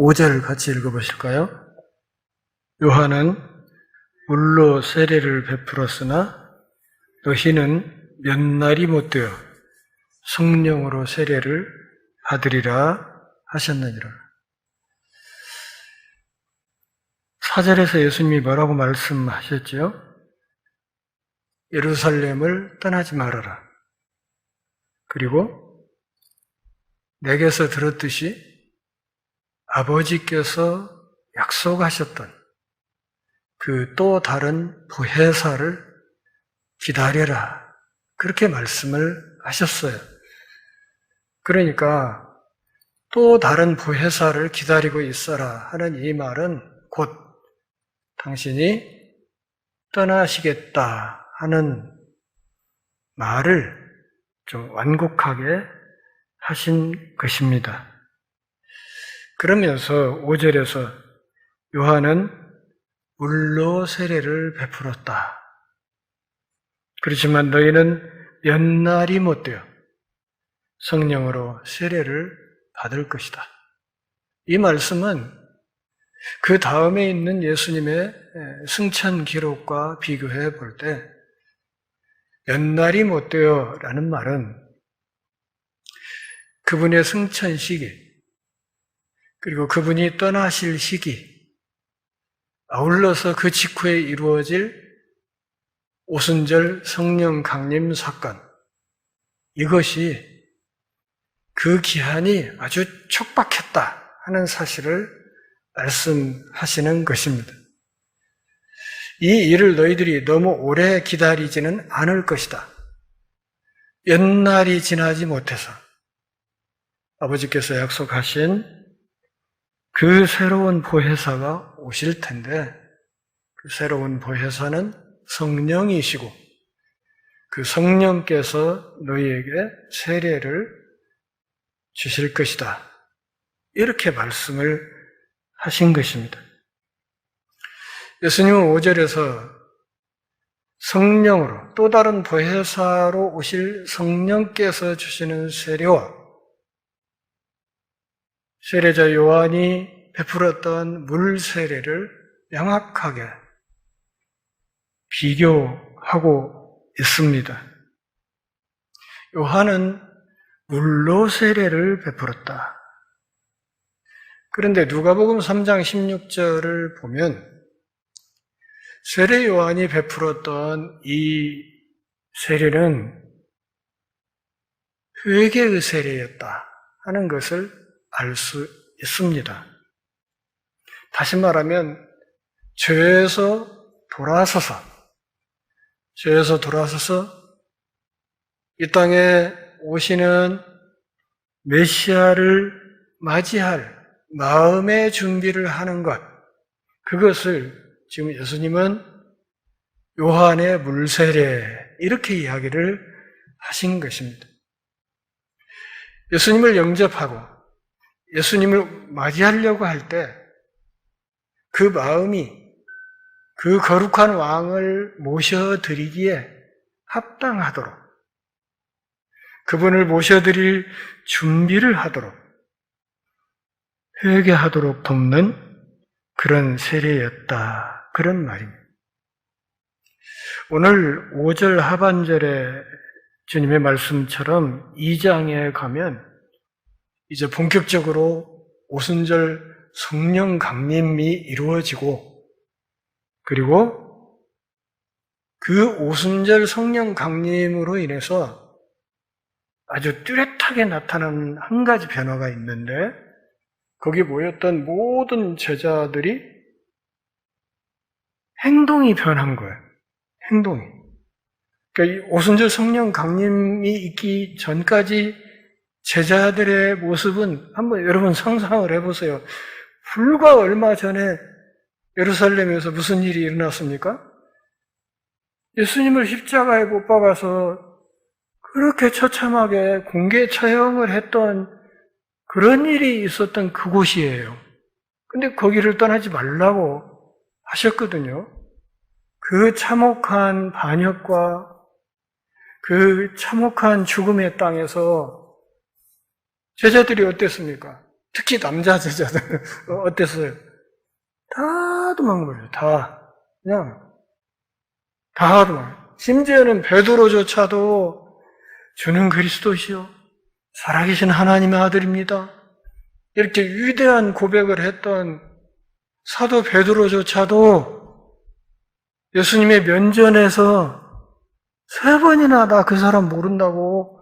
5절 같이 읽어보실까요? 요한은 물로 세례를 베풀었으나 너희는 몇 날이 못되어 성령으로 세례를 받으리라 하셨느니라. 4절에서 예수님이 뭐라고 말씀하셨죠? 예루살렘을 떠나지 말아라. 그리고 내게서 들었듯이 아버지께서 약속하셨던 그 또 다른 보혜사를 기다려라. 그렇게 말씀을 하셨어요. 그러니까 또 다른 보혜사를 기다리고 있어라 하는 이 말은 곧 당신이 떠나시겠다 하는 말을 좀 완곡하게 하신 것입니다. 그러면서 5절에서 요한은 물로 세례를 베풀었다. 그렇지만 너희는 몇 날이 못되어 성령으로 세례를 받을 것이다. 이 말씀은 그 다음에 있는 예수님의 승천 기록과 비교해 볼 때 몇 날이 못되어 라는 말은 그분의 승천 시기 그리고 그분이 떠나실 시기 아울러서 그 직후에 이루어질 오순절 성령 강림 사건 이것이 그 기한이 아주 촉박했다 하는 사실을 말씀하시는 것입니다. 이 일을 너희들이 너무 오래 기다리지는 않을 것이다. 몇 날이 지나지 못해서 아버지께서 약속하신 그 새로운 보혜사가 오실 텐데 그 새로운 보혜사는 성령이시고 그 성령께서 너희에게 세례를 주실 것이다. 이렇게 말씀을 하신 것입니다. 예수님은 5절에서 성령으로 또 다른 보혜사로 오실 성령께서 주시는 세례와 세례자 요한이 베풀었던 물 세례를 명확하게 비교하고 있습니다. 요한은 물로 세례를 베풀었다. 그런데 누가복음 3장 16절을 보면 세례 요한이 베풀었던 이 세례는 회개의 세례였다 하는 것을 알 수 있습니다. 다시 말하면 죄에서 돌아서서 이 땅에 오시는 메시아를 맞이할 마음의 준비를 하는 것, 그것을 지금 예수님은 요한의 물세례 이렇게 이야기를 하신 것입니다. 예수님을 영접하고 예수님을 맞이하려고 할 때 그 마음이 그 거룩한 왕을 모셔드리기에 합당하도록 그분을 모셔드릴 준비를 하도록 회개하도록 돕는 그런 세례였다. 그런 말입니다. 오늘 5절 하반절에 주님의 말씀처럼 2장에 가면 이제 본격적으로 오순절 성령 강림이 이루어지고 그리고 그 오순절 성령 강림으로 인해서 아주 뚜렷하게 나타나는 한 가지 변화가 있는데 거기 모였던 모든 제자들이 행동이 변한 거예요. 행동이. 그러니까 이 오순절 성령 강림이 있기 전까지 제자들의 모습은 한번 여러분 상상을 해보세요. 불과 얼마 전에 예루살렘에서 무슨 일이 일어났습니까? 예수님을 십자가에 못 박아서 그렇게 처참하게 공개 처형을 했던 그런 일이 있었던 그곳이에요. 근데 거기를 떠나지 말라고 하셨거든요. 그 참혹한 반역과 그 참혹한 죽음의 땅에서 제자들이 어땠습니까? 특히 남자 제자들 어땠어요? 다 도망가버려요. 다. 그냥 다 도망가요. 심지어는 베드로조차도 주는 그리스도시요 살아계신 하나님의 아들입니다. 이렇게 위대한 고백을 했던 사도 베드로조차도 예수님의 면전에서 3번이나 나 그 사람 모른다고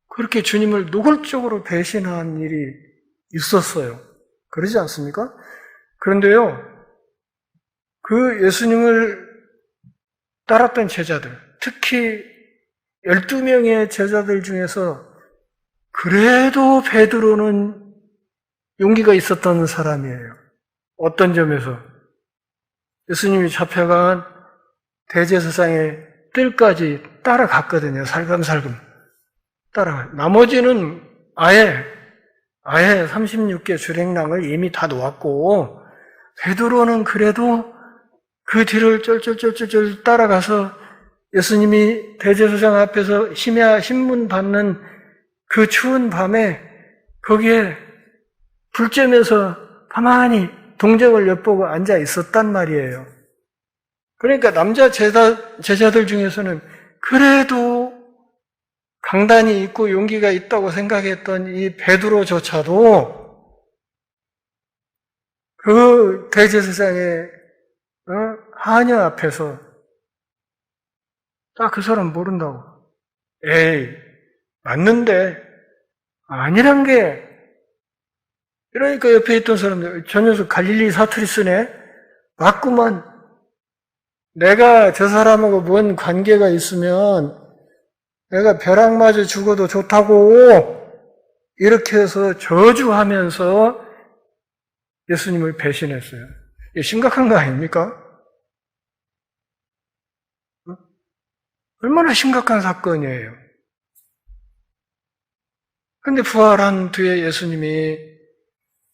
그렇게 주님을 노골적으로 배신한 일이 있었어요. 그러지 않습니까? 그런데요, 그 예수님을 따랐던 제자들, 특히 12명의 제자들 중에서 그래도 베드로는 용기가 있었던 사람이에요. 어떤 점에서? 예수님이 잡혀간 대제사장의 뜰까지 따라갔거든요. 살금살금 따라가요. 나머지는 아예 36개 주랭랑을 이미 다 놓았고 베드로는 그래도 그 뒤를 쫄쫄쫄쫄 따라가서 예수님이 대제사장 앞에서 신문 받는 그 추운 밤에 거기에 불쬐면서 가만히 동정을 엿보고 앉아 있었단 말이에요. 그러니까 남자 제자들 중에서는 그래도 강단이 있고 용기가 있다고 생각했던 이 베드로조차도 그 대제사장의 하녀 앞에서 그 사람 모른다고. 에이, 맞는데 아니란 게 이러니까 옆에 있던 사람들 저 녀석 갈릴리 사투리 쓰네? 맞구만. 내가 저 사람하고 뭔 관계가 있으면 내가 벼락맞아 죽어도 좋다고 이렇게 해서 저주하면서 예수님을 배신했어요. 이게 심각한 거 아닙니까? 얼마나 심각한 사건이에요. 그런데 부활한 뒤에 예수님이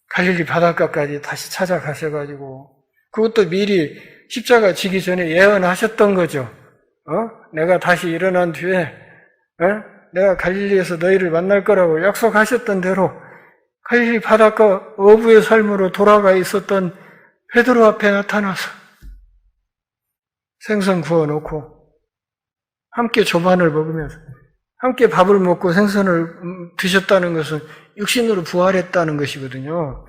갈릴리 바닷가까지 다시 찾아가셔가지고 그것도 미리 십자가 지기 전에 예언하셨던 거죠. 내가 다시 일어난 뒤에 내가 갈릴리에서 너희를 만날 거라고 약속하셨던 대로 갈릴리 바닷가 어부의 삶으로 돌아가 있었던 베드로 앞에 나타나서 생선 구워놓고 함께 조반을 먹으면서 함께 밥을 먹고 생선을 드셨다는 것은 육신으로 부활했다는 것이거든요.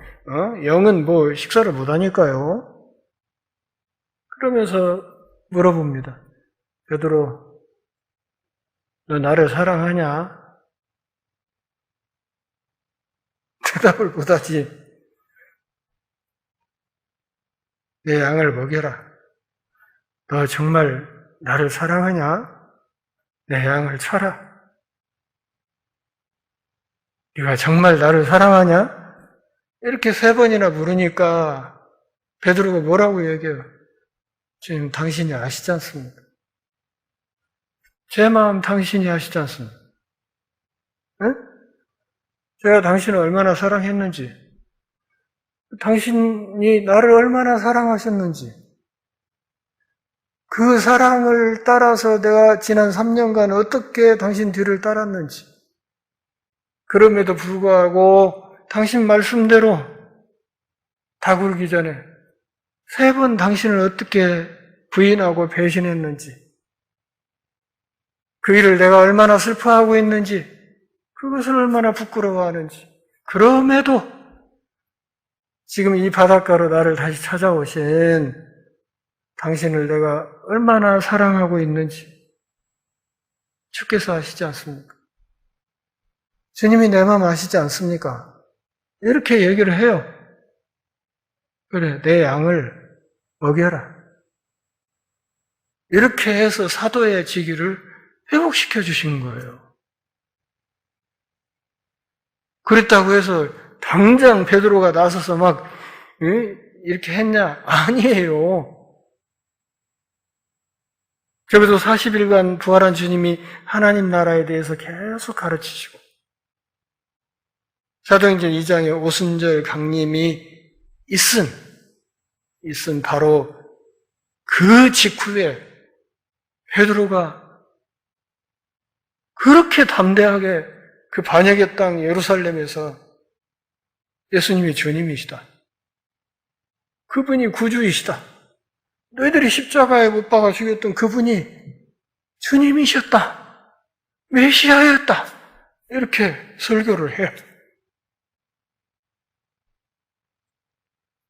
영은 뭐 식사를 못하니까요. 그러면서 물어봅니다. 베드로, 너 나를 사랑하냐? 대답을 못하지. 내 양을 먹여라. 너 정말 나를 사랑하냐? 내 양을 쳐라. 네가 정말 나를 사랑하냐? 이렇게 3번이나 물으니까 베드로가 뭐라고 얘기해요? 주님, 당신이 아시지 않습니까? 제 마음 당신이 아시지 않습니까? 응? 제가 당신을 얼마나 사랑했는지, 당신이 나를 얼마나 사랑하셨는지, 그 사랑을 따라서 내가 지난 3년간 어떻게 당신 뒤를 따랐는지, 그럼에도 불구하고 당신 말씀대로 다 굴기 전에 3번 당신을 어떻게 부인하고 배신했는지, 그 일을 내가 얼마나 슬퍼하고 있는지, 그것을 얼마나 부끄러워하는지, 그럼에도 지금 이 바닷가로 나를 다시 찾아오신 당신을 내가 얼마나 사랑하고 있는지 주께서 아시지 않습니까? 주님이 내 마음 아시지 않습니까? 이렇게 얘기를 해요. 그래, 내 양을 먹여라. 이렇게 해서 사도의 직위를 회복시켜 주신 거예요. 그랬다고 해서 당장 베드로가 나서서 막 이렇게 했냐? 아니에요. 그래서 40일간 부활한 주님이 하나님 나라에 대해서 계속 가르치시고 사도행전 2장에 오순절 강림이 있은 바로 그 직후에 베드로가 그렇게 담대하게 그 반역의 땅 예루살렘에서 예수님이 주님이시다. 그분이 구주이시다. 너희들이 십자가에 못 박아 죽였던 그분이 주님이셨다. 메시아였다. 이렇게 설교를 해요.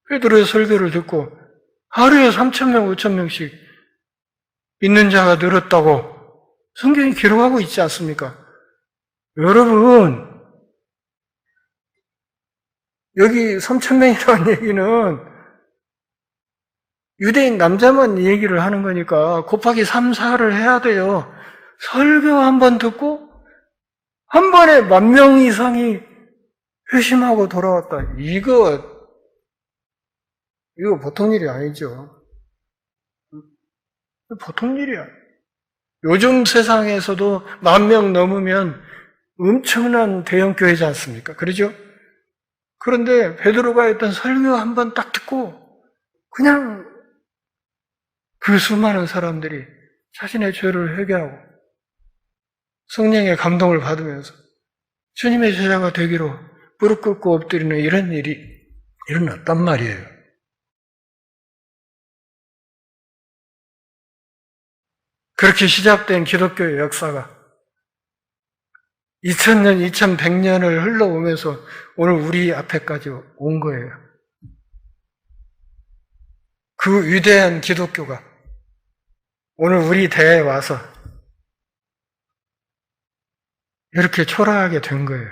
베드로의 설교를 듣고 하루에 3,000명, 5,000명씩 믿는 자가 늘었다고 성경이 기록하고 있지 않습니까? 여러분, 여기 3,000명이라는 얘기는 유대인 남자만 얘기를 하는 거니까 곱하기 3, 4를 해야 돼요. 설교 한 번 듣고 한 번에 10,000명 이상이 회심하고 돌아왔다. 이거 보통 일이 아니죠. 보통 일이야. 요즘 세상에서도 10,000명 넘으면 엄청난 대형 교회지 않습니까? 그러죠? 그런데 베드로가 했던 설교 한 번 딱 듣고 그냥 그 수많은 사람들이 자신의 죄를 회개하고 성령의 감동을 받으면서 주님의 제자가 되기로 무릎 꿇고 엎드리는 이런 일이 일어났단 말이에요. 그렇게 시작된 기독교의 역사가 2000년, 2100년을 흘러오면서 오늘 우리 앞에까지 온 거예요. 그 위대한 기독교가 오늘 우리 대에 와서 이렇게 초라하게 된 거예요.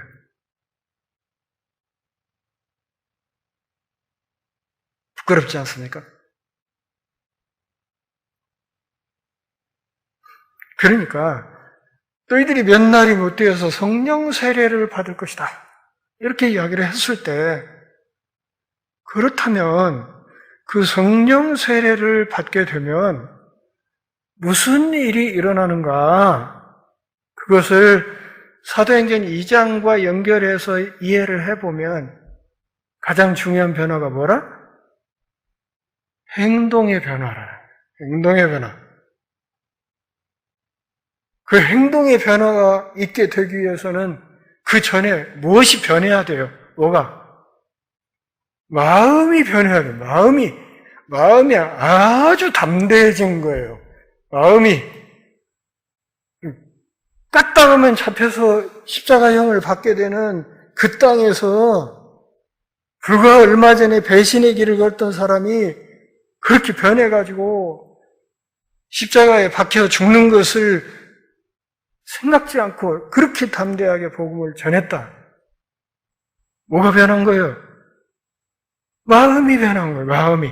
부끄럽지 않습니까? 그러니까 너희들이 몇 날이 못 되어서 성령 세례를 받을 것이다. 이렇게 이야기를 했을 때 그렇다면 그 성령 세례를 받게 되면 무슨 일이 일어나는가? 그것을 사도행전 2장과 연결해서 이해를 해보면 가장 중요한 변화가 뭐라? 행동의 변화라. 행동의 변화. 그 행동의 변화가 있게 되기 위해서는 그 전에 무엇이 변해야 돼요? 뭐가? 마음이 변해야 돼요. 마음이 아주 담대해진 거예요. 마음이 까딱하면 잡혀서 십자가형을 받게 되는 그 땅에서 불과 얼마 전에 배신의 길을 걷던 사람이 그렇게 변해가지고 십자가에 박혀 죽는 것을 생각지 않고 그렇게 담대하게 복음을 전했다. 뭐가 변한 거예요? 마음이 변한 거예요. 마음이.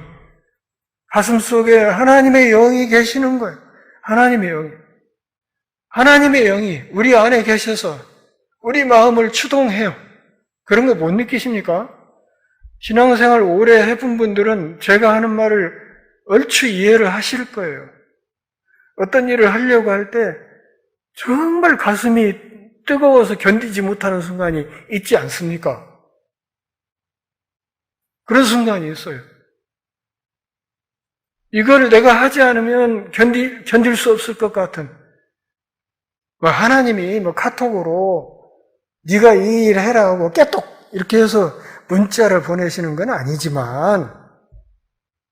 가슴 속에 하나님의 영이 계시는 거예요. 하나님의 영이. 하나님의 영이 우리 안에 계셔서 우리 마음을 추동해요. 그런 거 못 느끼십니까? 신앙생활 오래 해본 분들은 제가 하는 말을 얼추 이해를 하실 거예요. 어떤 일을 하려고 할 때 정말 가슴이 뜨거워서 견디지 못하는 순간이 있지 않습니까? 그런 순간이 있어요. 이걸 내가 하지 않으면 견딜 수 없을 것 같은. 하나님이 카톡으로 네가 이 일 해라 하고 깨똑 이렇게 해서 문자를 보내시는 건 아니지만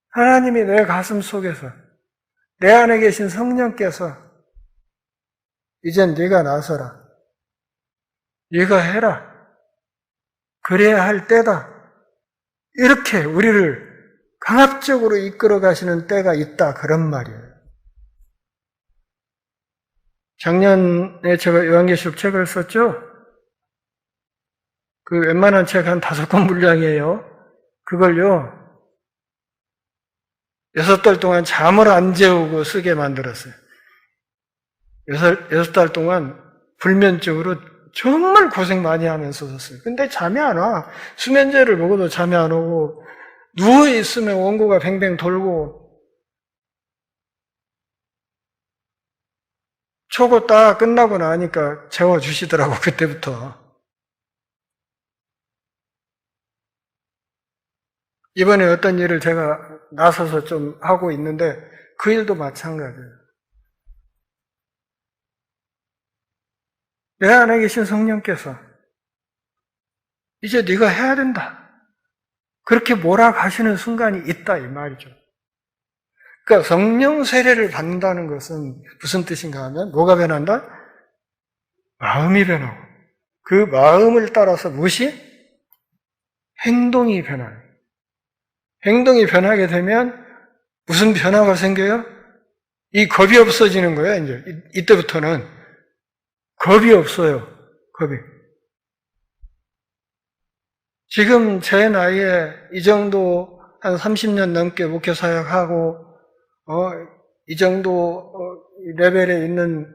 하나님이 내 가슴 속에서 내 안에 계신 성령께서 이젠 네가 나서라. 네가 해라. 그래야 할 때다. 이렇게 우리를 강압적으로 이끌어 가시는 때가 있다. 그런 말이에요. 작년에 제가 요한계시록 책을 썼죠? 그 웬만한 책 한 5권 분량이에요. 그걸요, 6달 동안 잠을 안 재우고 쓰게 만들었어요. 6달 동안 불면증으로 정말 고생 많이 하면서 썼어요. 근데 잠이 안 와. 수면제를 먹어도 잠이 안 오고, 누워있으면 원고가 뱅뱅 돌고, 초고 딱 끝나고 나니까 재워주시더라고, 그때부터. 이번에 어떤 일을 제가 나서서 좀 하고 있는데, 그 일도 마찬가지예요. 내 안에 계신 성령께서 이제 네가 해야 된다. 그렇게 몰아가시는 순간이 있다 이 말이죠. 그러니까 성령 세례를 받는다는 것은 무슨 뜻인가 하면 뭐가 변한다? 마음이 변하고 그 마음을 따라서 무엇이? 행동이 변하는. 행동이 변하게 되면 무슨 변화가 생겨요? 이 겁이 없어지는 거예요. 이제 이때부터는 겁이 없어요. 겁이. 지금 제 나이에 이 정도 한 30년 넘게 목회 사역하고 이 정도 레벨에 있는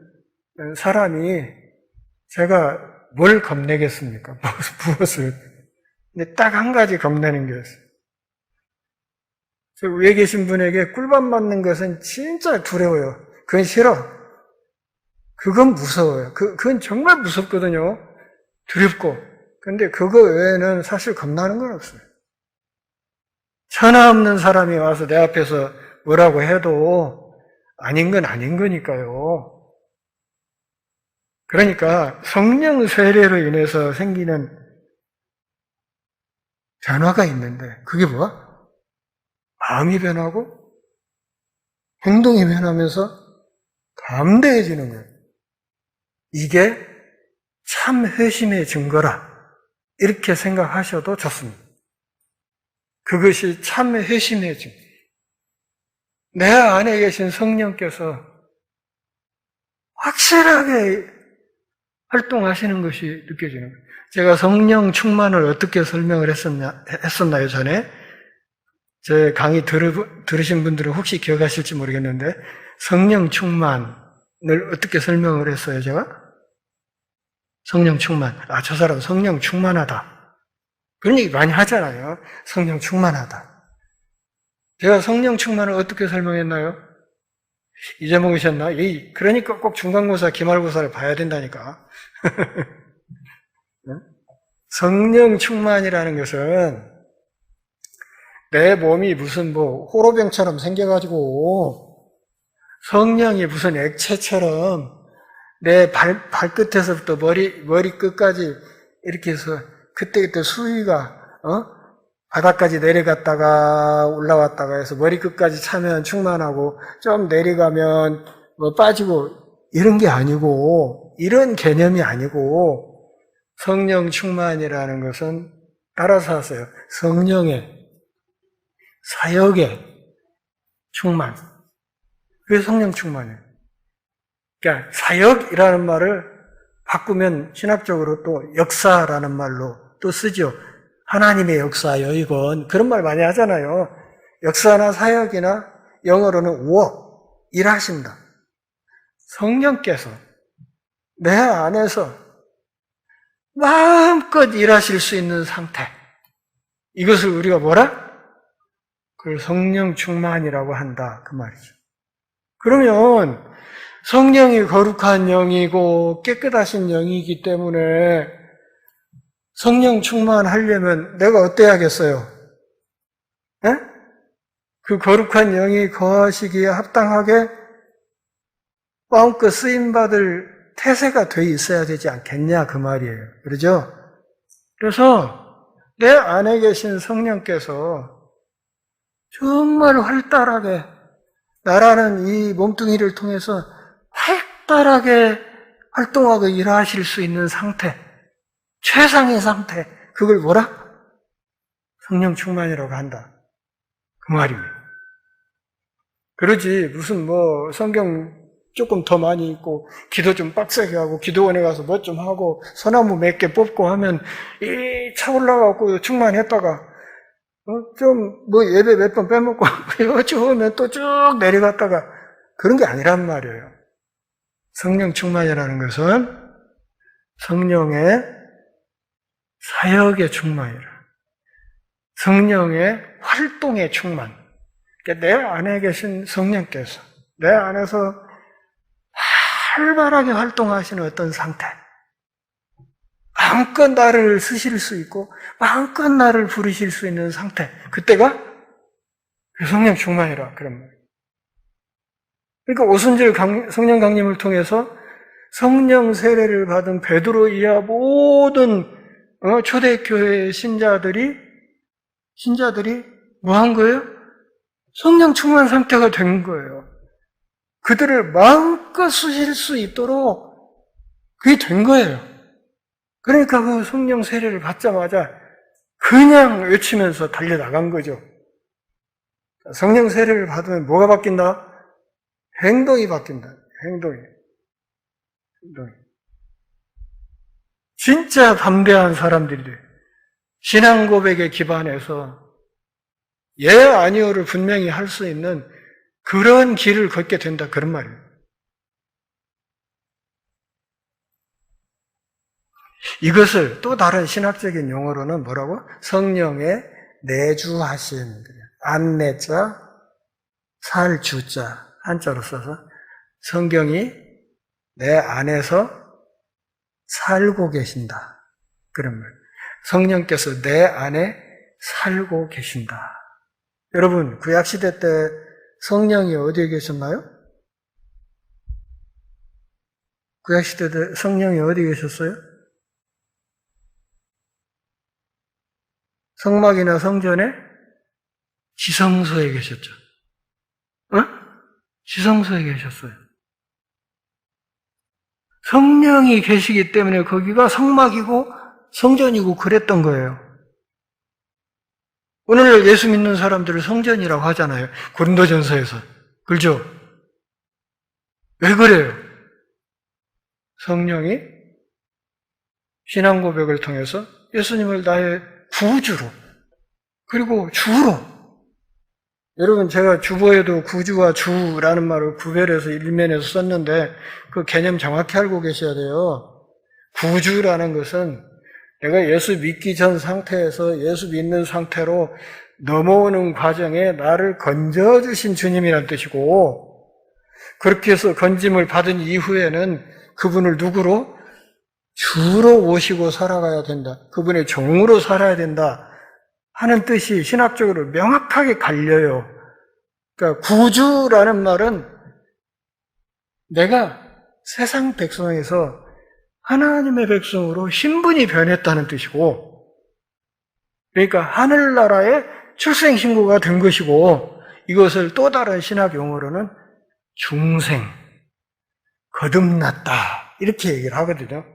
사람이 제가 뭘 겁내겠습니까? 무엇을? 근데 딱 한 가지 겁내는 게 있어요. 위에 계신 분에게 꿀밤 맞는 것은 진짜 두려워요. 그건 싫어. 그건 무서워요. 그건 정말 무섭거든요. 두렵고. 근데 그거 외에는 사실 겁나는 건 없어요. 천하 없는 사람이 와서 내 앞에서 뭐라고 해도 아닌 건 아닌 거니까요. 그러니까 성령 세례로 인해서 생기는 변화가 있는데 그게 뭐야? 마음이 변하고 행동이 변하면서 담대해지는 거예요. 이게 참 회심의 증거라 이렇게 생각하셔도 좋습니다. 그것이 참 회심의 증거. 내 안에 계신 성령께서 확실하게 활동하시는 것이 느껴지는 거예요. 제가 성령 충만을 어떻게 설명을 했었나요, 전에? 제 강의 들으신 분들은 혹시 기억하실지 모르겠는데, 성령 충만을 어떻게 설명을 했어요, 제가? 성령 충만. 저 사람 성령 충만하다. 그런 얘기 많이 하잖아요. 성령 충만하다. 제가 성령 충만을 어떻게 설명했나요? 잊어먹으셨나? 그러니까 꼭 중간고사, 기말고사를 봐야 된다니까. 성령 충만이라는 것은 내 몸이 무슨 호로병처럼 생겨가지고 성령이 무슨 액체처럼 내 발끝에서부터 머리 끝까지 이렇게 해서 그때 수위가 바닥까지 내려갔다가 올라왔다가 해서 머리 끝까지 차면 충만하고 좀 내려가면 빠지고 이런 게 아니고 이런 개념이 아니고 성령 충만이라는 것은 따라서 하세요. 성령의 사역의 충만. 그게 성령 충만이에요. 그러니까 사역이라는 말을 바꾸면 신학적으로 또 역사라는 말로 또 쓰죠. 하나님의 역사요, 이건. 그런 말 많이 하잖아요. 역사나 사역이나 영어로는 work, 일하신다. 성령께서 내 안에서 마음껏 일하실 수 있는 상태. 이것을 우리가 뭐라? 그걸 성령 충만이라고 한다. 그 말이죠. 그러면 성령이 거룩한 영이고 깨끗하신 영이기 때문에 성령 충만하려면 내가 어때야겠어요? 에? 그 거룩한 영이 거하시기에 합당하게 마음껏 쓰임받을 태세가 돼 있어야 되지 않겠냐 그 말이에요. 그러죠? 그래서 내 안에 계신 성령께서 정말 활달하게 나라는 이 몸뚱이를 통해서 활달하게 활동하고 일하실 수 있는 상태, 최상의 상태, 그걸 뭐라? 성령 충만이라고 한다. 그 말입니다. 그러지 무슨 성경 조금 더 많이 읽고 기도 좀 빡세게 하고 기도원에 가서 뭐 좀 하고 소나무 몇 개 뽑고 하면 차 올라가고 충만했다가 좀 예배 몇 번 빼먹고 어쩌면 또 쭉 내려갔다가 그런 게 아니란 말이에요. 성령 충만이라는 것은 성령의 사역의 충만이라. 성령의 활동의 충만. 그러니까 내 안에 계신 성령께서 내 안에서 활발하게 활동하시는 어떤 상태. 마음껏 나를 쓰실 수 있고 마음껏 나를 부르실 수 있는 상태. 그때가 성령 충만이라 그런 말이에요. 그러니까 오순절 성령 강림을 통해서 성령 세례를 받은 베드로 이하 모든 초대교회 신자들이 신자들이 뭐 한 거예요? 성령 충만 상태가 된 거예요. 그들을 마음껏 쓰실 수 있도록 그게 된 거예요. 그러니까 그 성령 세례를 받자마자 그냥 외치면서 달려나간 거죠. 성령 세례를 받으면 뭐가 바뀐다? 행동이 바뀐다. 행동이. 진짜 담대한 사람들이 신앙 고백에 기반해서 예, 아니오를 분명히 할 수 있는 그런 길을 걷게 된다. 그런 말이에요. 이것을 또 다른 신학적인 용어로는 뭐라고? 성령의 내주하심. 안내자, 살주자, 한자로 써서 성경이 내 안에서 살고 계신다. 그런 말. 성령께서 내 안에 살고 계신다. 여러분, 구약시대 때 성령이 어디에 계셨나요? 구약시대 때 성령이 어디에 계셨어요? 성막이나 성전에 지성소에 계셨죠. 지성소에 계셨어요. 성령이 계시기 때문에 거기가 성막이고 성전이고 그랬던 거예요. 오늘날 예수 믿는 사람들을 성전이라고 하잖아요. 고린도전서에서. 그렇죠? 왜 그래요? 성령이 신앙 고백을 통해서 예수님을 나의 구주로 그리고 주로, 여러분 제가 주보에도 구주와 주라는 말을 구별해서 일면에서 썼는데 그 개념 정확히 알고 계셔야 돼요. 구주라는 것은 내가 예수 믿기 전 상태에서 예수 믿는 상태로 넘어오는 과정에 나를 건져주신 주님이란 뜻이고, 그렇게 해서 건짐을 받은 이후에는 그분을 누구로? 주로 모시고 살아가야 된다. 그분의 종으로 살아야 된다 하는 뜻이 신학적으로 명확하게 갈려요. 그러니까 구주라는 말은 내가 세상 백성에서 하나님의 백성으로 신분이 변했다는 뜻이고, 그러니까 하늘나라의 출생신고가 된 것이고, 이것을 또 다른 신학 용어로는 중생, 거듭났다 이렇게 얘기를 하거든요.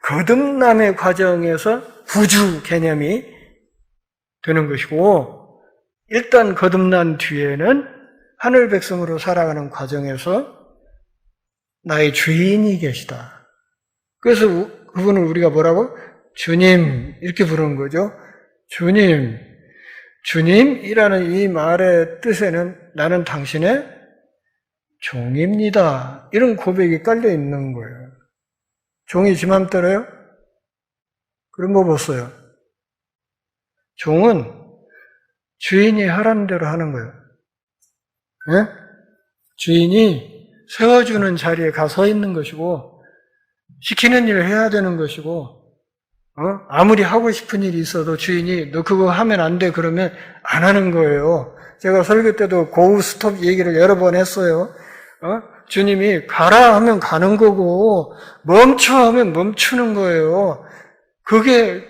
거듭남의 과정에서 구주 개념이 되는 것이고, 일단 거듭난 뒤에는 하늘 백성으로 살아가는 과정에서 나의 주인이 계시다. 그래서 그분을 우리가 뭐라고? 주님 이렇게 부르는 거죠. 주님. 주님이라는 이 말의 뜻에는 나는 당신의 종입니다. 이런 고백이 깔려 있는 거예요. 종이 지 맘대로요? 그럼 뭐 벗어요? 종은 주인이 하라는 대로 하는 거예요. 네? 주인이 세워주는 자리에 가 서 있는 것이고, 시키는 일을 해야 되는 것이고, 아무리 하고 싶은 일이 있어도 주인이 너 그거 하면 안 돼 그러면 안 하는 거예요. 제가 설교 때도 고우 스톱 얘기를 여러 번 했어요. 주님이 가라 하면 가는 거고 멈춰 하면 멈추는 거예요. 그게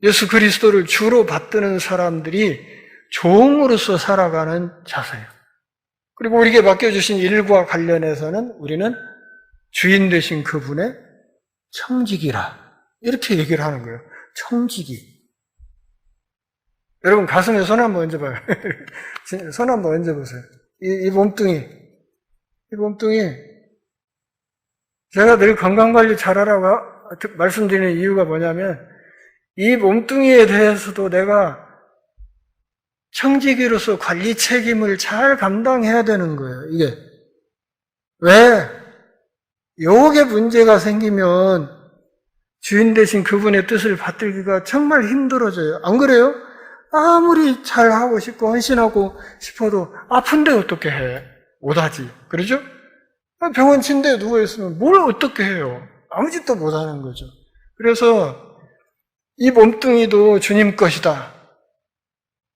예수 그리스도를 주로 받드는 사람들이 종으로서 살아가는 자세예요. 그리고 우리에게 맡겨주신 일과 관련해서는 우리는 주인 되신 그분의 청지기라 이렇게 얘기를 하는 거예요. 청지기. 여러분 가슴에 손 한번 얹어봐요. 손 한번 얹어보세요. 이 몸뚱이. 제가 늘 건강관리 잘하라고 말씀드리는 이유가 뭐냐면, 이 몸뚱이에 대해서도 내가 청지기로서 관리 책임을 잘 감당해야 되는 거예요. 이게 왜? 요게 문제가 생기면 주인 대신 그분의 뜻을 받들기가 정말 힘들어져요. 안 그래요? 아무리 잘하고 싶고 헌신하고 싶어도 아픈데 어떻게 해? 못하지. 그러죠? 병원 침대에 누워있으면 뭘 어떻게 해요? 아무 짓도 못하는 거죠. 그래서 이 몸뚱이도 주님 것이다.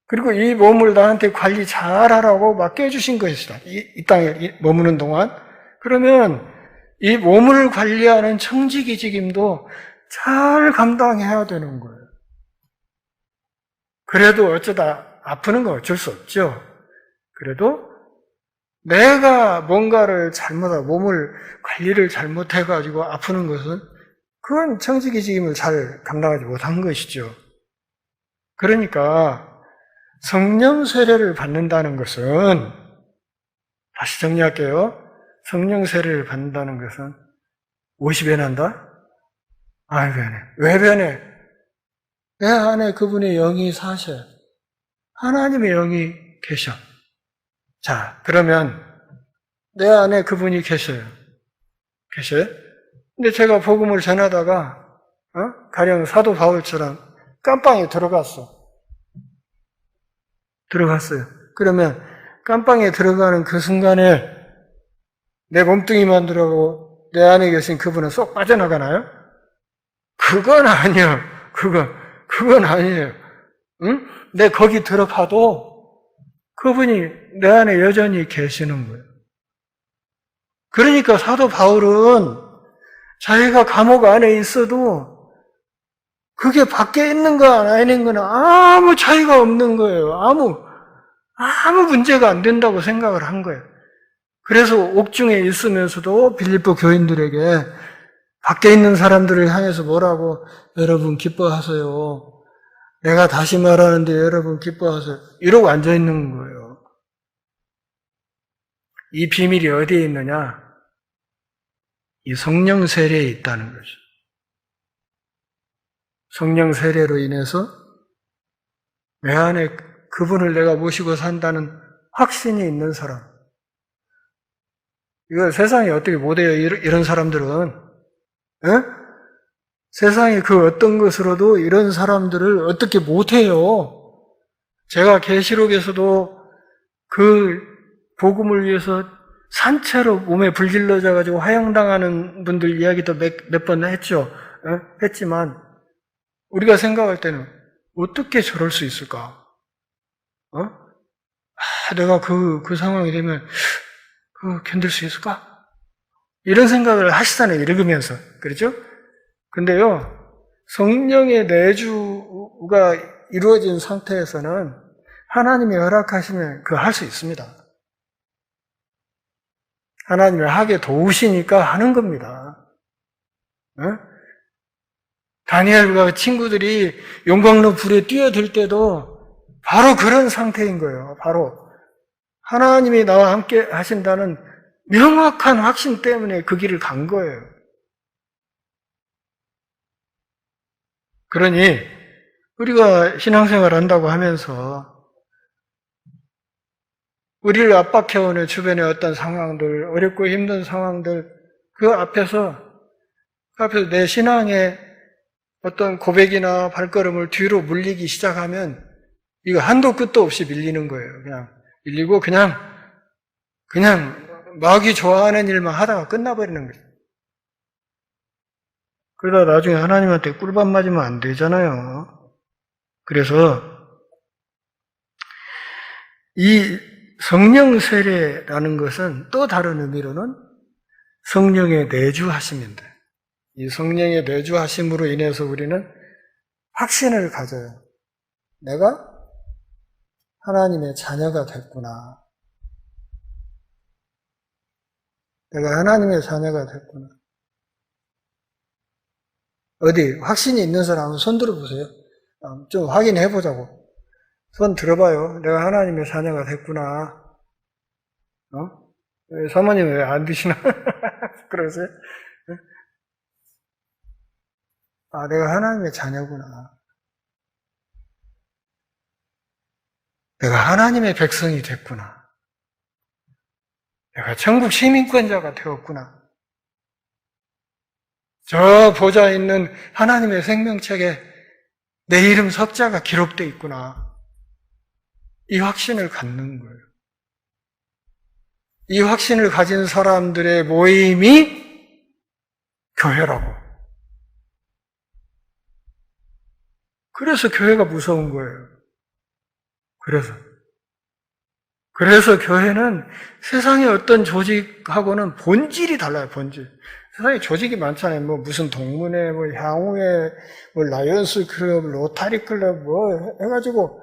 그리고 이 몸을 나한테 관리 잘하라고 맡겨주신 것이다. 이 땅에 머무는 동안. 그러면 이 몸을 관리하는 청지기 직임도 잘 감당해야 되는 거예요. 그래도 어쩌다 아프는 건 어쩔 수 없죠. 그래도 내가 뭔가를 잘못하고 몸을 관리를 잘못해가지고 아프는 것은 그건 청지기직임을 잘 감당하지 못한 것이죠. 그러니까 성령 세례를 받는다는 것은, 다시 정리할게요. 성령 세례를 받는다는 것은 50배 난다? 아, 변해. 왜 변해? 내 안에 그분의 영이 사셔요. 하나님의 영이 계셔. 자, 그러면 내 안에 그분이 계셔요. 계셔요? 근데 제가 복음을 전하다가 가령 사도 바울처럼 깜빵에 들어갔어요. 그러면 깜빵에 들어가는 그 순간에 내 몸뚱이만 들어가고 내 안에 계신 그분은 쏙 빠져나가나요? 그건 아니에요. 그건 아니에요. 응? 내 거기 들어가도 그분이 내 안에 여전히 계시는 거예요. 그러니까 사도 바울은 자기가 감옥 안에 있어도 그게 밖에 있는 거 아닌 거는 아무 차이가 없는 거예요. 아무 문제가 안 된다고 생각을 한 거예요. 그래서 옥중에 있으면서도 빌립보 교인들에게 밖에 있는 사람들을 향해서 뭐라고, 여러분 기뻐하세요. 내가 다시 말하는데 여러분 기뻐하세요. 이러고 앉아 있는 거예요. 이 비밀이 어디에 있느냐? 이 성령 세례에 있다는 거죠. 성령 세례로 인해서 내 안에 그분을 내가 모시고 산다는 확신이 있는 사람. 이거 세상에 어떻게 못해요, 이런 사람들은. 에? 세상에 그 어떤 것으로도 이런 사람들을 어떻게 못해요. 제가 계시록에서도 그 복음을 위해서 산채로 몸에 불질러져 가지고 화형당하는 분들 이야기도 몇 번 했죠. 했지만 우리가 생각할 때는 어떻게 저럴 수 있을까? 내가 그 상황이 되면 견딜 수 있을까? 이런 생각을 하시잖아요, 읽으면서. 그렇죠? 근데요, 성령의 내주가 이루어진 상태에서는 하나님이 허락하시면 그거 할 수 있습니다. 하나님이 하게 도우시니까 하는 겁니다. 다니엘과 친구들이 용광로 불에 뛰어들 때도 바로 그런 상태인 거예요. 바로 하나님이 나와 함께 하신다는 명확한 확신 때문에 그 길을 간 거예요. 그러니 우리가 신앙생활 한다고 하면서 우리를 압박해오는 주변의 어떤 상황들, 어렵고 힘든 상황들, 그 앞에서 내 신앙의 어떤 고백이나 발걸음을 뒤로 물리기 시작하면 이거 한도 끝도 없이 밀리는 거예요. 그냥 밀리고 그냥 마귀 좋아하는 일만 하다가 끝나버리는 거예요. 그러다 나중에 하나님한테 꿀밤 맞으면 안 되잖아요. 그래서 이 성령 세례라는 것은 또 다른 의미로는 성령의 내주하심인데, 이 성령의 내주하심으로 인해서 우리는 확신을 가져요. 내가 하나님의 자녀가 됐구나. 내가 하나님의 자녀가 됐구나. 어디 확신이 있는 사람은 손 들어보세요. 좀 확인해 보자고. 손 들어봐요. 내가 하나님의 자녀가 됐구나. 사모님 왜 안 드시나? 그러세요? 내가 하나님의 자녀구나. 내가 하나님의 백성이 됐구나. 내가 천국 시민권자가 되었구나. 저 보좌 있는 하나님의 생명책에 내 이름 석자가 기록되어 있구나. 이 확신을 갖는 거예요. 이 확신을 가진 사람들의 모임이 교회라고. 그래서 교회가 무서운 거예요. 그래서 교회는 세상의 어떤 조직하고는 본질이 달라요, 본질. 세상에 조직이 많잖아요. 뭐 무슨 동문회, 뭐 향후회, 뭐 라이언스 클럽, 로타리 클럽, 뭐 해가지고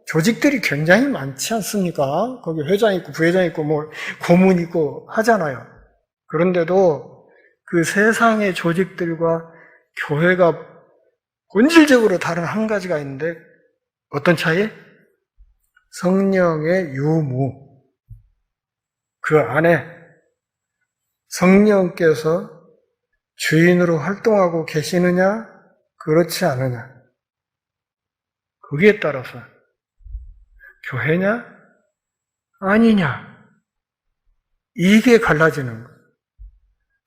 조직들이 굉장히 많지 않습니까? 거기 회장 있고 부회장 있고 뭐 고문 있고 하잖아요. 그런데도 그 세상의 조직들과 교회가 본질적으로 다른 한 가지가 있는데 어떤 차이? 성령의 유무. 그 안에 성령께서 주인으로 활동하고 계시느냐, 그렇지 않느냐. 거기에 따라서 교회냐, 아니냐. 이게 갈라지는 거예요.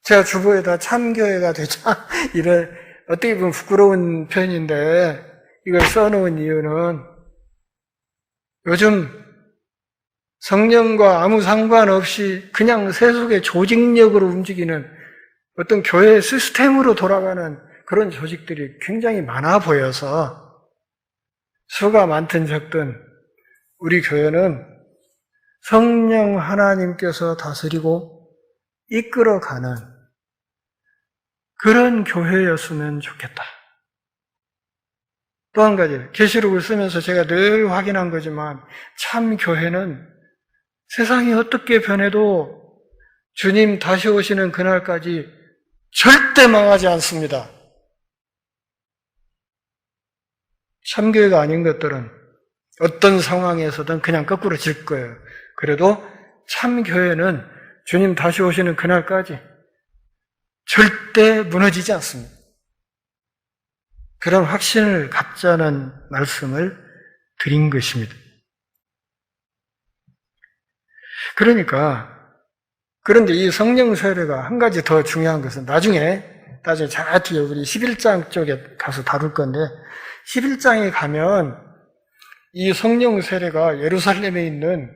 제가 주보에다 참교회가 되자, 이래, 어떻게 보면 부끄러운 편인데, 이걸 써놓은 이유는 요즘 성령과 아무 상관없이 그냥 세속의 조직력으로 움직이는 어떤 교회 시스템으로 돌아가는 그런 조직들이 굉장히 많아 보여서 수가 많든 적든 우리 교회는 성령 하나님께서 다스리고 이끌어가는 그런 교회였으면 좋겠다. 또 한 가지, 계시록을 쓰면서 제가 늘 확인한 거지만 참 교회는 세상이 어떻게 변해도 주님 다시 오시는 그날까지 절대 망하지 않습니다. 참교회가 아닌 것들은 어떤 상황에서든 그냥 거꾸로 질 거예요. 그래도 참교회는 주님 다시 오시는 그날까지 절대 무너지지 않습니다. 그런 확신을 갖자는 말씀을 드린 것입니다. 그런데 이 성령 세례가 한 가지 더 중요한 것은 나중에 저 뒤에 우리 11장 쪽에 가서 다룰 건데 11장에 가면 이 성령 세례가 예루살렘에 있는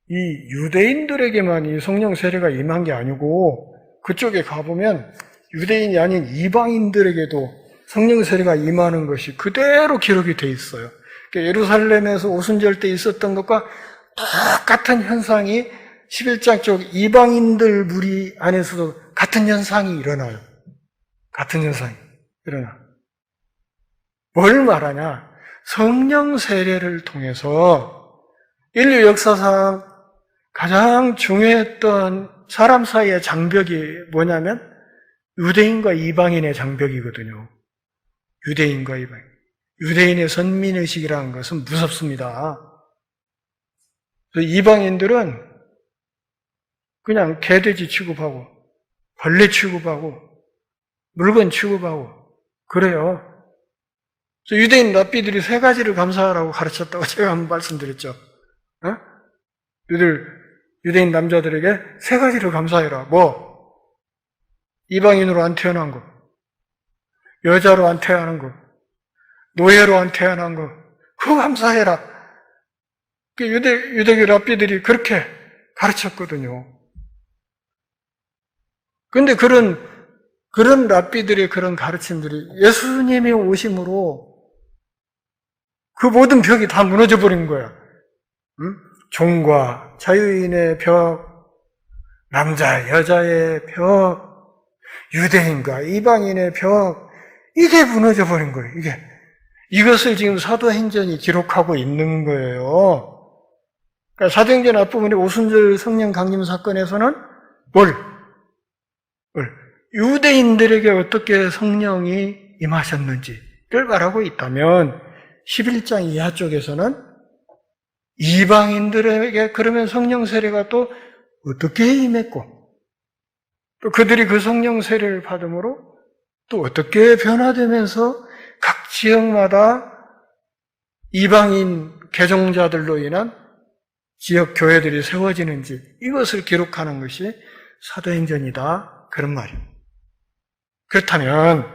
이 유대인들에게만 이 성령 세례가 임한 게 아니고 그쪽에 가보면 유대인이 아닌 이방인들에게도 성령 세례가 임하는 것이 그대로 기록이 돼 있어요. 그러니까 예루살렘에서 오순절 때 있었던 것과 똑같은 현상이 11장 쪽 이방인들 무리 안에서도 같은 현상이 일어나요. 같은 현상이 일어나. 뭘 말하냐? 성령 세례를 통해서 인류 역사상 가장 중요했던 사람 사이의 장벽이 뭐냐면 유대인과 이방인의 장벽이거든요. 유대인과 이방인. 유대인의 선민의식이라는 것은 무섭습니다. 이방인들은 그냥 개돼지 취급하고 벌레 취급하고 물건 취급하고 그래요. 유대인 랍비들이 세 가지를 감사하라고 가르쳤다고 제가 한번 말씀드렸죠. 유대인 남자들에게 세 가지를 감사해라. 뭐? 이방인으로 안 태어난 거, 여자로 안 태어난 거, 노예로 안 태어난 거, 그거 감사해라. 유대교 랍비들이 그렇게 가르쳤거든요. 근데 그런 랍비들의 그런 가르침들이 예수님의 오심으로 그 모든 벽이 다 무너져 버린 거야. 종과 자유인의 벽, 남자, 여자의 벽, 유대인과 이방인의 벽, 이게 무너져 버린 거예요. 이것을 지금 사도행전이 기록하고 있는 거예요. 그러니까 사도행전 앞부분에 오순절 성령 강림 사건에서는 유대인들에게 어떻게 성령이 임하셨는지를 말하고 있다면 11장 이하 쪽에서는 이방인들에게 그러면 성령 세례가 또 어떻게 임했고 또 그들이 그 성령 세례를 받음으로 또 어떻게 변화되면서 각 지역마다 이방인 개종자들로 인한 지역 교회들이 세워지는지 이것을 기록하는 것이 사도행전이다. 그런 말이에요. 그렇다면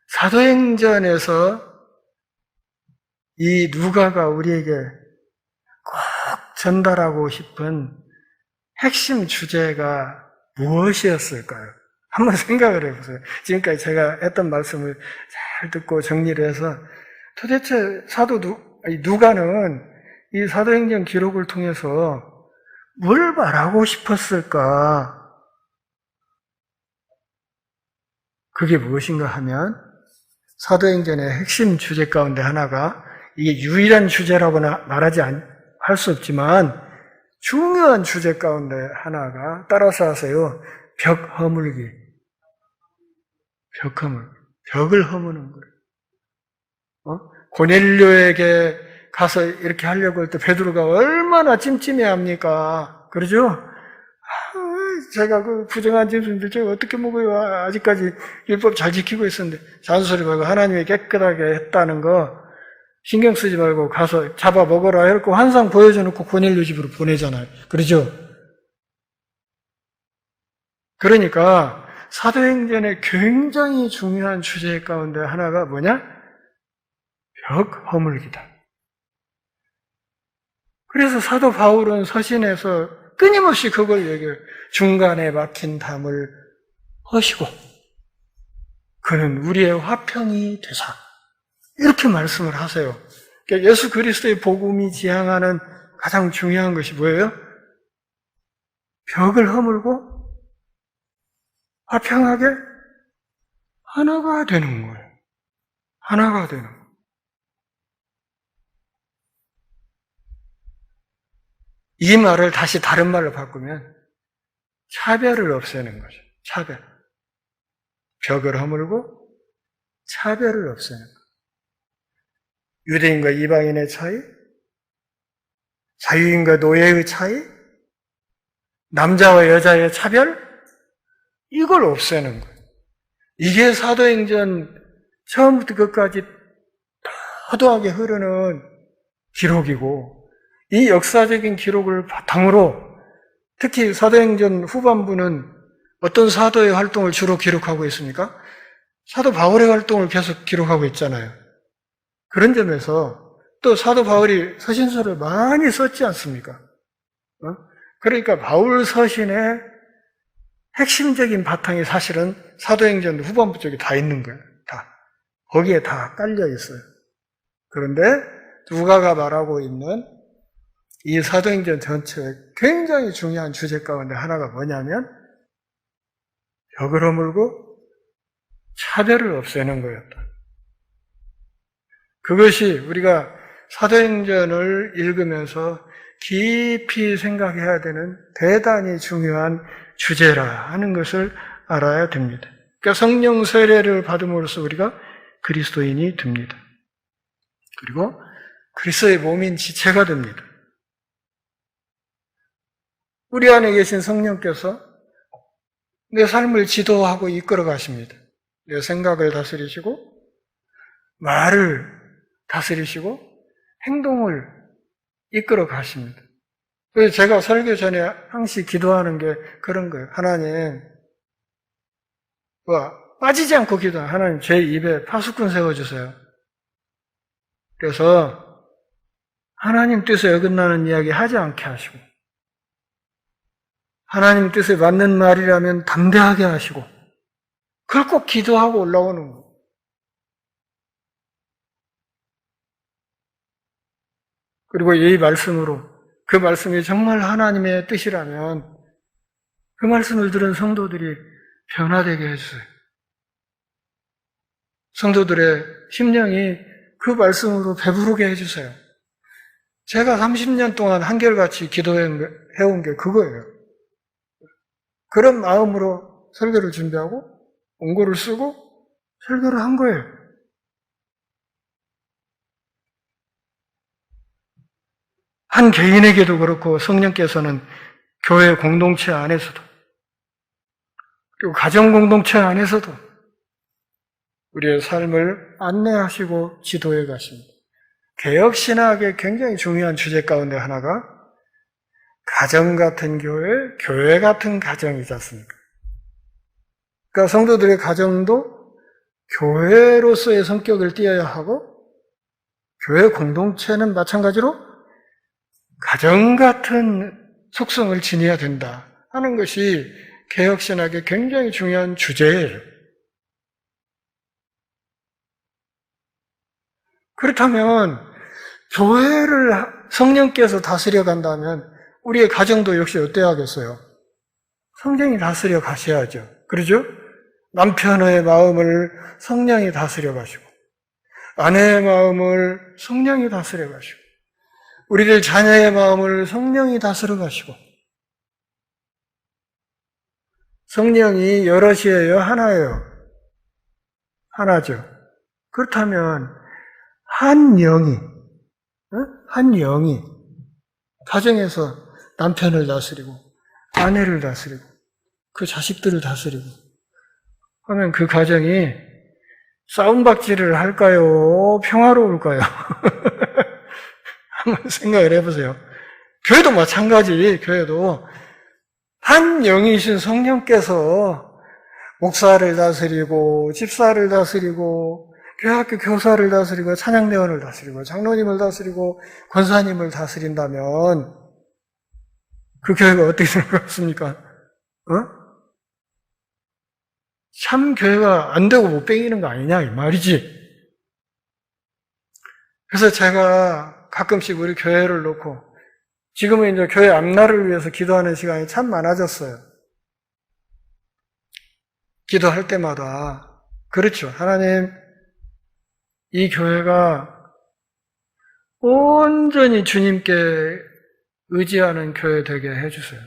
사도행전에서 이 누가가 우리에게 꼭 전달하고 싶은 핵심 주제가 무엇이었을까요? 한번 생각을 해보세요. 지금까지 제가 했던 말씀을 잘 듣고 정리를 해서 도대체 누가는 이 사도행전 기록을 통해서 뭘 말하고 싶었을까? 그게 무엇인가 하면 사도행전의 핵심 주제 가운데 하나가 이게 유일한 주제라고는 할 수 없지만 중요한 주제 가운데 하나가 따라서 하세요. 벽 허물기. 벽을 허무는 거예요. 고넬료에게 가서 이렇게 하려고 할 때 베드로가 얼마나 찜찜해합니까? 그러죠? 제가 그 부정한 짐승들 제가 어떻게 먹어요? 아직까지 율법 잘 지키고 있었는데 잔소리 말고 하나님이 깨끗하게 했다는 거 신경 쓰지 말고 가서 잡아 먹어라 해놓고 환상 보여줘 놓고 고넬료 집으로 보내잖아요. 그러죠? 그러니까 사도행전의 굉장히 중요한 주제 가운데 하나가 뭐냐? 벽 허물기다. 그래서 사도 바울은 서신에서 끊임없이 그걸 얘기해요. 중간에 막힌 담을 허시고 그는 우리의 화평이 되사. 이렇게 말씀을 하세요. 그러니까 예수 그리스도의 복음이 지향하는 가장 중요한 것이 뭐예요? 벽을 허물고 화평하게 하나가 되는 거예요. 하나가 되는 거예요. 이 말을 다시 다른 말로 바꾸면 차별을 없애는 거죠. 차별. 벽을 허물고 차별을 없애는 거예요. 유대인과 이방인의 차이, 자유인과 노예의 차이, 남자와 여자의 차별, 이걸 없애는 거예요. 이게 사도행전 처음부터 끝까지 도도하게 흐르는 기록이고 이 역사적인 기록을 바탕으로 특히 사도행전 후반부는 어떤 사도의 활동을 주로 기록하고 있습니까? 사도 바울의 활동을 계속 기록하고 있잖아요. 그런 점에서 또 사도 바울이 서신서를 많이 썼지 않습니까? 그러니까 바울 서신의 핵심적인 바탕이 사실은 사도행전 후반부 쪽에 다 있는 거예요. 다. 거기에 다 깔려 있어요. 그런데 누가가 말하고 있는 이 사도행전 전체의 굉장히 중요한 주제 가운데 하나가 뭐냐면 벽을 허물고 차별을 없애는 거였다. 그것이 우리가 사도행전을 읽으면서 깊이 생각해야 되는 대단히 중요한 주제라 하는 것을 알아야 됩니다. 그러니까 성령 세례를 받음으로써 우리가 그리스도인이 됩니다. 그리고 그리스도의 몸인 지체가 됩니다. 우리 안에 계신 성령께서 내 삶을 지도하고 이끌어 가십니다. 내 생각을 다스리시고 말을 다스리시고 행동을 이끌어 가십니다. 그래서 제가 설교 전에 항상 기도하는 게 그런 거예요. 하나님, 빠지지 않고 기도해요. 하나님, 제 입에 파수꾼 세워주세요. 그래서 하나님 뜻에 어긋나는 이야기 하지 않게 하시고 하나님 뜻에 맞는 말이라면 담대하게 하시고 그걸 꼭 기도하고 올라오는 거예요. 그리고 이 말씀으로 그 말씀이 정말 하나님의 뜻이라면 그 말씀을 들은 성도들이 변화되게 해주세요. 성도들의 심령이 그 말씀으로 배부르게 해주세요. 제가 30년 동안 한결같이 기도해온 게 그거예요. 그런 마음으로 설교를 준비하고 원고를 쓰고 설교를 한 거예요. 한 개인에게도 그렇고 성령께서는 교회 공동체 안에서도 그리고 가정 공동체 안에서도 우리의 삶을 안내하시고 지도해 가십니다. 개혁신학의 굉장히 중요한 주제 가운데 하나가 가정 같은 교회, 교회 같은 가정이지 않습니까? 그러니까 성도들의 가정도 교회로서의 성격을 띠어야 하고 교회 공동체는 마찬가지로 가정 같은 속성을 지녀야 된다 하는 것이 개혁신학의 굉장히 중요한 주제예요. 그렇다면 교회를 성령께서 다스려 간다면 우리의 가정도 역시 어때야 하겠어요? 성령이 다스려 가셔야죠. 그러죠? 남편의 마음을 성령이 다스려 가시고 아내의 마음을 성령이 다스려 가시고, 우리들 자녀의 마음을 성령이 다스려 가시고, 성령이 여럿이에요? 하나예요? 하나죠. 그렇다면 한 영이, 한 영이 가정에서 남편을 다스리고 아내를 다스리고 그 자식들을 다스리고 하면 그 가정이 싸움박질을 할까요? 평화로울까요? 한번 생각을 해보세요. 교회도 마찬가지. 교회도 한 영이신 성령께서 목사를 다스리고 집사를 다스리고 교회학교 교사를 다스리고 찬양대원을 다스리고 장로님을 다스리고 권사님을 다스린다면 그 교회가 어떻게 될 것 같습니까? 참 교회가 안 되고 못 뺑이는 거 아니냐 이 말이지. 그래서 제가 가끔씩 우리 교회를 놓고 지금은 이제 교회 앞날을 위해서 기도하는 시간이 참 많아졌어요. 기도할 때마다 그렇죠. 하나님, 이 교회가 온전히 주님께 의지하는 교회 되게 해주세요.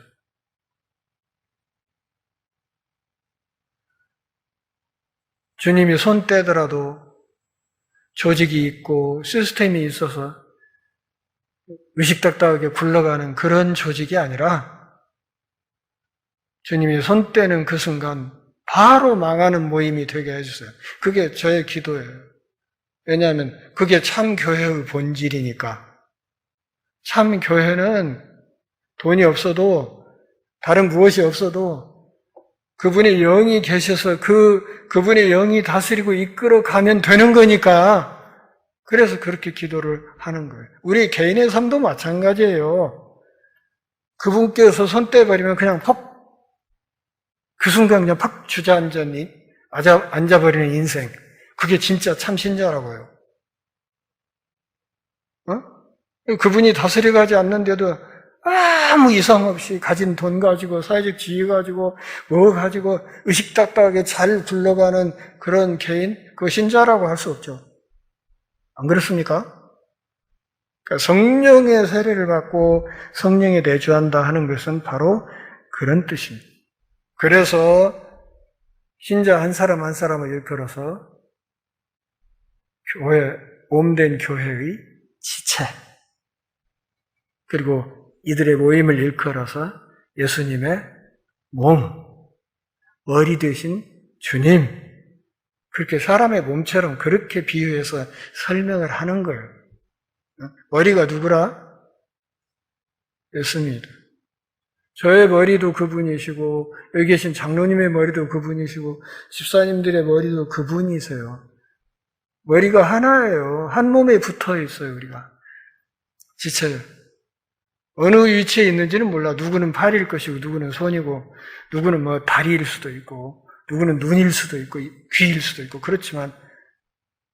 주님이 손 떼더라도 조직이 있고 시스템이 있어서 의식닥닥하게 굴러가는 그런 조직이 아니라 주님이 손 떼는 그 순간 바로 망하는 모임이 되게 해주세요. 그게 저의 기도예요. 왜냐하면 그게 참 교회의 본질이니까. 참 교회는 돈이 없어도 다른 무엇이 없어도 그분의 영이 계셔서 그분의 영이 다스리고 이끌어 가면 되는 거니까 그래서 그렇게 기도를 하는 거예요. 우리 개인의 삶도 마찬가지예요. 그분께서 손 떼버리면 그냥 그 순간 그냥 팍 앉아버리는 인생. 그게 진짜 참 신자라고요. 그분이 다스려가지 않는데도 아무 이상 없이 가진 돈 가지고 사회적 지위 가지고 뭐 가지고 의식닥닥하게 잘 굴러가는 그런 개인, 그 신자라고 할 수 없죠. 안 그렇습니까? 그러니까 성령의 세례를 받고 성령에 내주한다 하는 것은 바로 그런 뜻입니다. 그래서 신자 한 사람 한 사람을 일컬어서 교회, 몸된 교회의 지체, 그리고 이들의 모임을 일컬어서 예수님의 몸, 머리 되신 주님, 그렇게 사람의 몸처럼 그렇게 비유해서 설명을 하는 거예요. 머리가 누구라? 예수입니다. 저의 머리도 그분이시고 여기 계신 장로님의 머리도 그분이시고 집사님들의 머리도 그분이세요. 머리가 하나예요. 한 몸에 붙어 있어요, 우리가. 지체요. 어느 위치에 있는지는 몰라. 누구는 팔일 것이고 누구는 손이고 누구는 뭐 다리일 수도 있고 누구는 눈일 수도 있고 귀일 수도 있고 그렇지만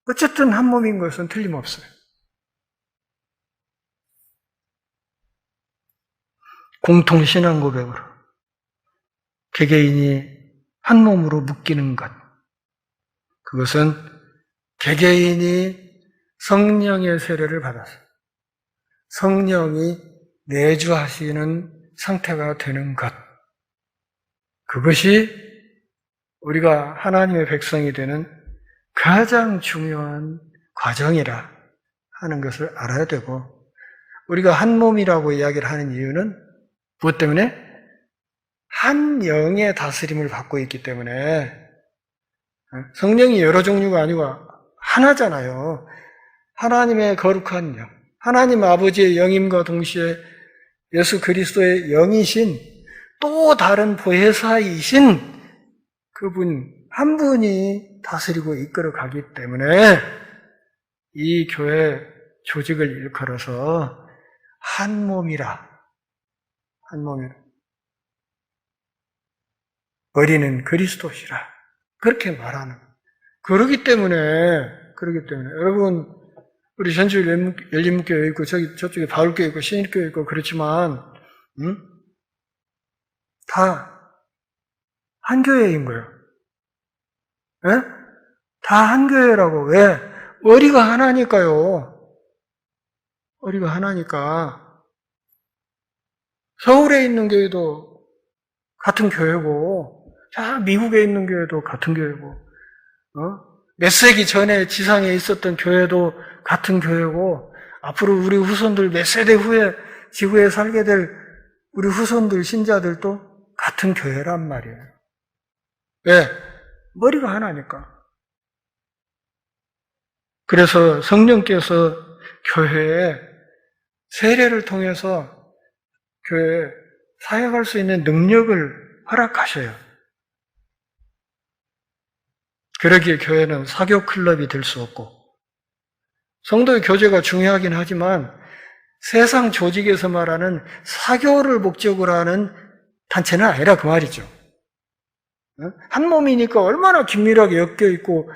어쨌든 한 몸인 것은 틀림없어요. 공통신앙 고백으로 개개인이 한 몸으로 묶이는 것, 그것은 개개인이 성령의 세례를 받아서 성령이 내주하시는 상태가 되는 것, 그것이 우리가 하나님의 백성이 되는 가장 중요한 과정이라 하는 것을 알아야 되고, 우리가 한 몸이라고 이야기를 하는 이유는 무엇 때문에? 한 영의 다스림을 받고 있기 때문에. 성령이 여러 종류가 아니고 하나잖아요. 하나님의 거룩한 영, 하나님 아버지의 영임과 동시에 예수 그리스도의 영이신 또 다른 보혜사이신 그분 한 분이 다스리고 이끌어 가기 때문에 이 교회 조직을 일컬어서 한 몸이라. 한 몸이라. 머리는 그리스도시라. 그렇게 말하는. 그러기 때문에 여러분, 우리 전주일 열린문교회 있고 저쪽에 바울교회 있고 신일교회 있고 그렇지만 다 한 교회인 거예요. 예? 다 한 교회라고. 왜? 머리가 하나니까요. 머리가 하나니까. 서울에 있는 교회도 같은 교회고, 미국에 있는 교회도 같은 교회고, 몇 세기 전에 지상에 있었던 교회도 같은 교회고, 앞으로 우리 후손들 몇 세대 후에 지구에 살게 될 우리 후손들, 신자들도 같은 교회란 말이에요. 왜? 머리가 하나니까. 그래서 성령께서 교회에 세례를 통해서 교회에 사역할 수 있는 능력을 허락하셔요. 그러기에 교회는 사교 클럽이 될 수 없고, 성도의 교제가 중요하긴 하지만 세상 조직에서 말하는 사교를 목적으로 하는 단체는 아니라 그 말이죠. 한 몸이니까 얼마나 긴밀하게 엮여 있고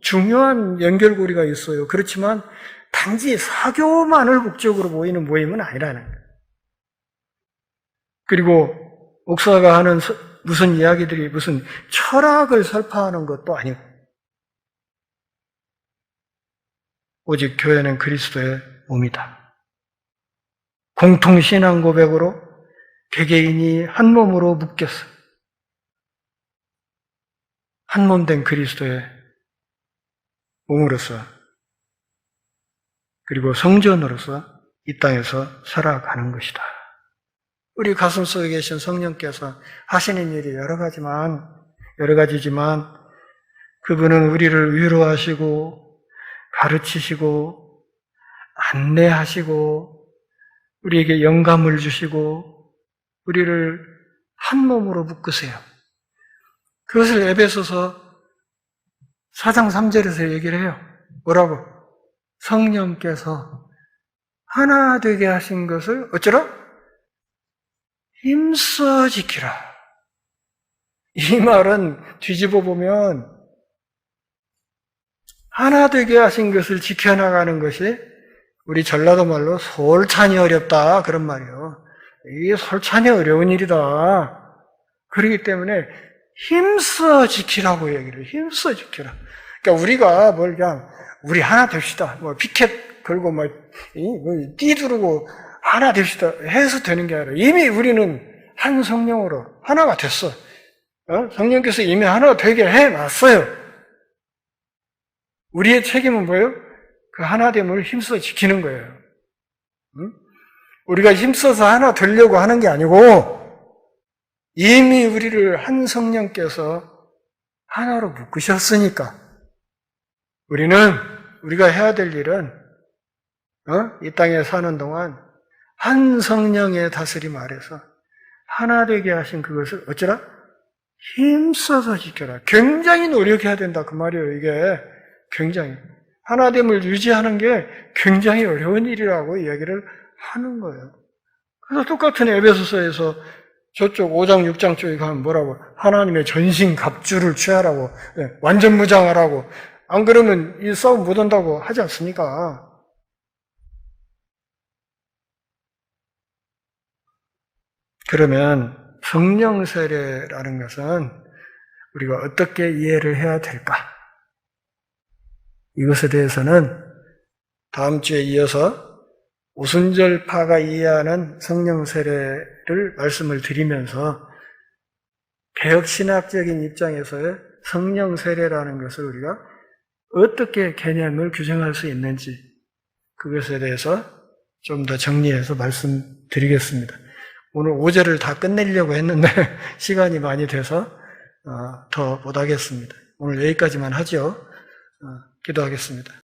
중요한 연결고리가 있어요. 그렇지만 단지 사교만을 목적으로 모이는 모임은 아니라는 거예요. 그리고 목사가 하는 무슨 이야기들이 무슨 철학을 설파하는 것도 아니고, 오직 교회는 그리스도의 몸이다. 공통신앙 고백으로 개개인이 한 몸으로 묶였어. 한 몸 된 그리스도의 몸으로서, 그리고 성전으로서 이 땅에서 살아가는 것이다. 우리 가슴 속에 계신 성령께서 하시는 일이 여러 가지지만 그분은 우리를 위로하시고 가르치시고 안내하시고 우리에게 영감을 주시고 우리를 한 몸으로 묶으세요. 그것을 에베소서 4장 3절에서 얘기를 해요. 뭐라고? 성령께서 하나 되게 하신 것을 어쩌라? 힘써 지키라. 이 말은 뒤집어 보면 하나 되게 하신 것을 지켜나가는 것이 우리 전라도 말로 솔찬히 어렵다 그런 말이에요. 이게 솔찬히 어려운 일이다. 그렇기 때문에 힘써 지키라고 얘기를 해요. 힘써 지키라. 그러니까 우리가 뭘 그냥 우리 하나 됩시다. 피켓 걸고 띠 두르고 하나 됩시다 해서 되는 게 아니라 이미 우리는 한 성령으로 하나가 됐어. 성령께서 이미 하나가 되게 해놨어요. 우리의 책임은 뭐예요? 그 하나됨을 힘써 지키는 거예요. 우리가 힘써서 하나 되려고 하는 게 아니고 이미 우리를 한 성령께서 하나로 묶으셨으니까 우리가 해야 될 일은 이 땅에 사는 동안 한 성령의 다스림 아래서 하나 되게 하신 그것을 어쩌라? 힘써서 지켜라. 굉장히 노력해야 된다 그 말이에요. 이게 굉장히 하나됨을 유지하는 게 굉장히 어려운 일이라고 이야기를 하는 거예요. 그래서 똑같은 에베소서에서 저쪽 5장 6장 쪽에 가면 뭐라고? 하나님의 전신 갑주를 취하라고, 완전 무장하라고. 안 그러면 이 싸움 못 한다고 하지 않습니까? 그러면 성령 세례라는 것은 우리가 어떻게 이해를 해야 될까? 이것에 대해서는 다음 주에 이어서 오순절파가 이해하는 성령 세례를 말씀을 드리면서 개혁신학적인 입장에서의 성령 세례라는 것을 우리가 어떻게 개념을 규정할 수 있는지 그것에 대해서 좀 더 정리해서 말씀드리겠습니다. 오늘 5절을 다 끝내려고 했는데 시간이 많이 돼서 더 못하겠습니다. 오늘 여기까지만 하죠. 기도하겠습니다.